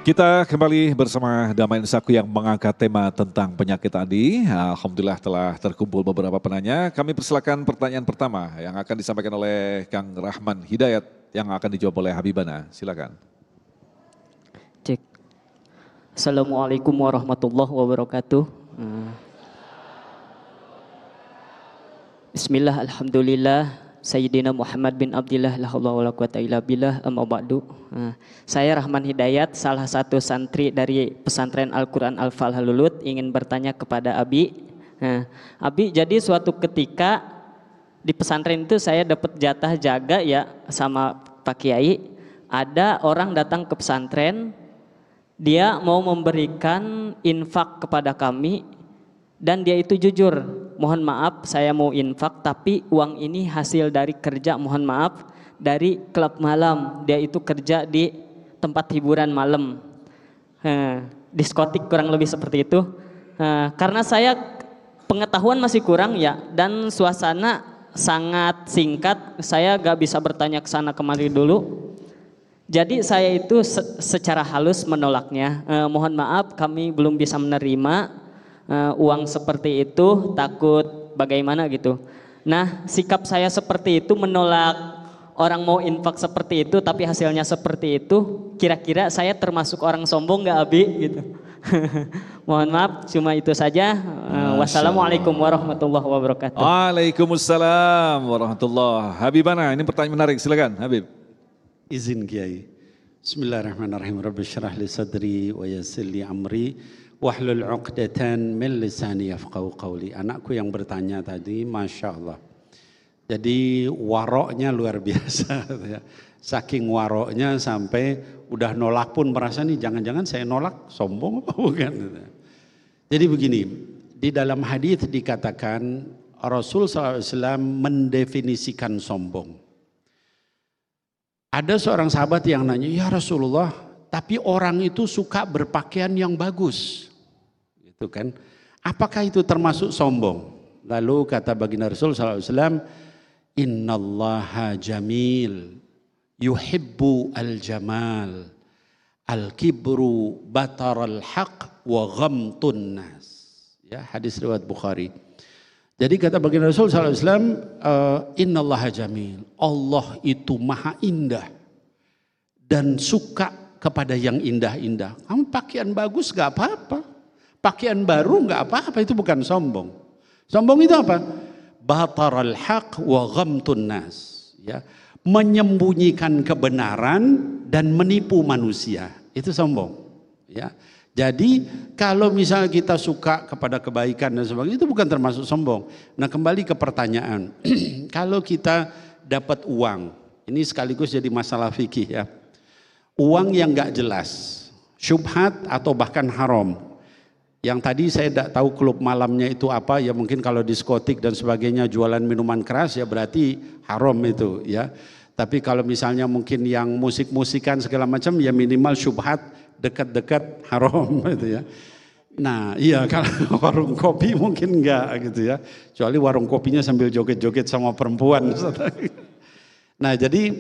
Kita kembali bersama Damai Nusaku yang mengangkat tema tentang penyakit tadi. Alhamdulillah telah terkumpul beberapa penanya. Kami persilakan pertanyaan pertama yang akan disampaikan oleh Kang Rahman Hidayat yang akan dijawab oleh Habibana. Silakan. Cek. Assalamualaikum warahmatullahi wabarakatuh. Bismillah, alhamdulillah. Sayyidina Muhammad bin Abdillah la haula wala quwata illa billah, amma ba'du. Saya Rahman Hidayat, salah satu santri dari pesantren Al-Quran Al-Falhah Lulut, ingin bertanya kepada Abi. Abi, jadi suatu ketika di pesantren itu saya dapat jatah jaga ya sama Pak Kiai. Ada orang datang ke pesantren, dia mau memberikan infak kepada kami dan dia itu jujur. Mohon maaf saya mau infak tapi uang ini hasil dari kerja, mohon maaf, dari klub malam. Dia itu kerja di tempat hiburan malam, diskotik kurang lebih seperti itu. Karena saya pengetahuan masih kurang ya dan suasana sangat singkat, saya gak bisa bertanya ke sana kemari dulu. Jadi saya itu secara halus menolaknya. Mohon maaf kami belum bisa menerima uang seperti itu, takut bagaimana gitu. Nah, sikap saya seperti itu menolak orang mau infak seperti itu tapi hasilnya seperti itu, kira-kira saya termasuk orang sombong gak Abi gitu. Mohon maaf, cuma itu saja. Wassalamualaikum warahmatullahi wabarakatuh. Waalaikumsalam warahmatullahi. Habibana, ini pertanyaan menarik, silakan Habib. Izin Kiai. Bismillahirrahmanirrahim. Rabbi syrah li sadri wa yassir li amri wahlul 'uqdatan min lisani yafqahu qawli. Anakku yang bertanya tadi, Masya Allah. Jadi waroknya luar biasa. Saking waroknya sampai udah nolak pun merasa nih jangan-jangan saya nolak sombong apa bukan. Jadi begini, di dalam hadis dikatakan Rasul SAW mendefinisikan sombong. Ada seorang sahabat yang nanya, ya Rasulullah, tapi orang itu suka berpakaian yang bagus. Gitu kan. Apakah itu termasuk sombong? Lalu kata baginda Rasul SAW, Innallaha jamil, yuhibbu al-jamal, al-kibru bataral haq wa ghamtun nas. Ya, hadis riwayat Bukhari. Jadi kata baginda Rasul SAW, Innallaha jamil, Allah itu maha indah dan suka kepada yang indah-indah. Kamu pakaian bagus gak apa-apa, pakaian baru gak apa-apa, itu bukan sombong. Sombong itu apa? Bataral haq wa ghamtun nas, ya, menyembunyikan kebenaran dan menipu manusia, itu sombong, ya. Jadi kalau misalnya kita suka kepada kebaikan dan sebagainya, itu bukan termasuk sombong. Nah, kembali ke pertanyaan, kalau kita dapat uang, ini sekaligus jadi masalah fikih ya. Uang yang gak jelas, syubhat atau bahkan haram. Yang tadi saya tidak tahu klub malamnya itu apa, ya mungkin kalau diskotik dan sebagainya jualan minuman keras ya berarti haram itu ya. Tapi kalau misalnya mungkin yang musik-musikan segala macam ya minimal syubhat, dekat-dekat haram gitu ya. Nah iya, kalau warung kopi mungkin enggak gitu ya. Kecuali warung kopinya sambil joget-joget sama perempuan. Nah jadi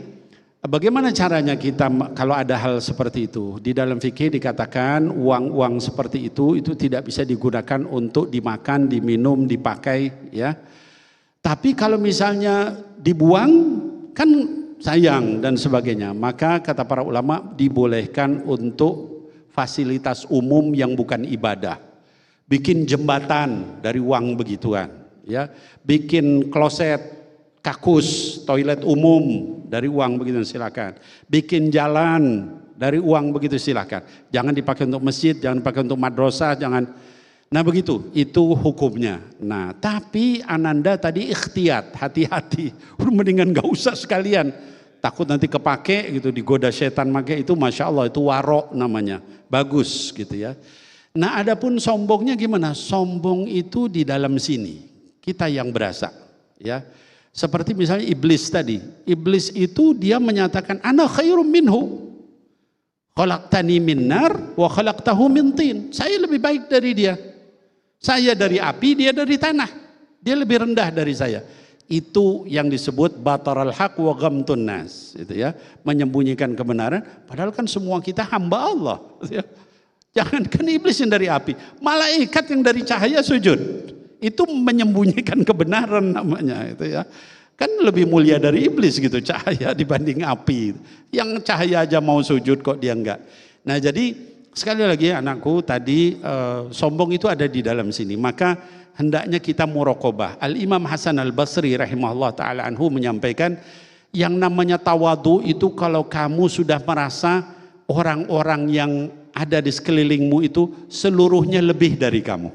bagaimana caranya kita kalau ada hal seperti itu? Di dalam fikih dikatakan uang-uang seperti itu tidak bisa digunakan untuk dimakan, diminum, dipakai ya. Tapi kalau misalnya dibuang kan sayang dan sebagainya. Maka kata para ulama dibolehkan untuk fasilitas umum yang bukan ibadah. Bikin jembatan dari uang begituan ya. Bikin kloset, kakus, toilet umum dari uang begitu silakan. Bikin jalan dari uang begitu silakan. Jangan dipakai untuk masjid, jangan dipakai untuk madrasah, jangan. Nah begitu, itu hukumnya. Nah tapi Ananda tadi ikhtiyat, hati-hati. Mendingan gak usah sekalian. Takut nanti kepake gitu, digoda setan make itu Masya Allah itu warok namanya. Bagus gitu ya. Nah adapun sombongnya gimana? Sombong itu di dalam sini. Kita yang berasa ya. Seperti misalnya iblis tadi. Iblis itu dia menyatakan ana khairum minhu. Khalaqtani min nar wa khalaqtahu min tin. Saya lebih baik dari dia. Saya dari api, dia dari tanah. Dia lebih rendah dari saya. itu yang disebut bataral haq wa ghamtun nas, itu ya, menyembunyikan kebenaran, padahal kan semua kita hamba Allah, gitu ya. Jangankan iblis yang dari api, malaikat yang dari cahaya sujud, itu menyembunyikan kebenaran namanya, itu ya. Kan lebih mulia dari iblis gitu, cahaya dibanding api. Yang cahaya aja mau sujud kok dia enggak. Nah jadi sekali lagi anakku tadi sombong itu ada di dalam sini, maka hendaknya kita muraqabah. Al-Imam Hasan Al-Basri rahimahullah ta'ala anhu menyampaikan, yang namanya tawadu itu kalau kamu sudah merasa orang-orang yang ada di sekelilingmu itu seluruhnya lebih dari kamu.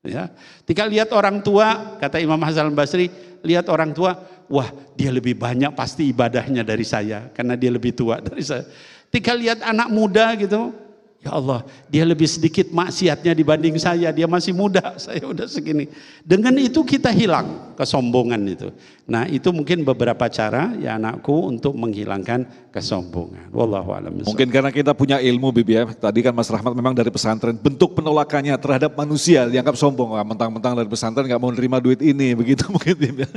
Ya. Ketika lihat orang tua, kata Imam Hasan Al-Basri, lihat orang tua, wah dia lebih banyak pasti ibadahnya dari saya, karena dia lebih tua dari saya. Ketika lihat anak muda gitu, ya Allah, dia lebih sedikit maksiatnya dibanding saya, dia masih muda, saya udah segini. Dengan itu kita hilang kesombongan itu. Nah itu mungkin beberapa cara ya anakku untuk menghilangkan kesombongan. Wallahu a'lam bishawab. Mungkin karena kita punya ilmu Bib ya. Tadi kan Mas Rahmat memang dari pesantren, bentuk penolakannya terhadap manusia dianggap sombong. Mentang-mentang dari pesantren nggak mau nerima duit ini, begitu mungkin Bib ya.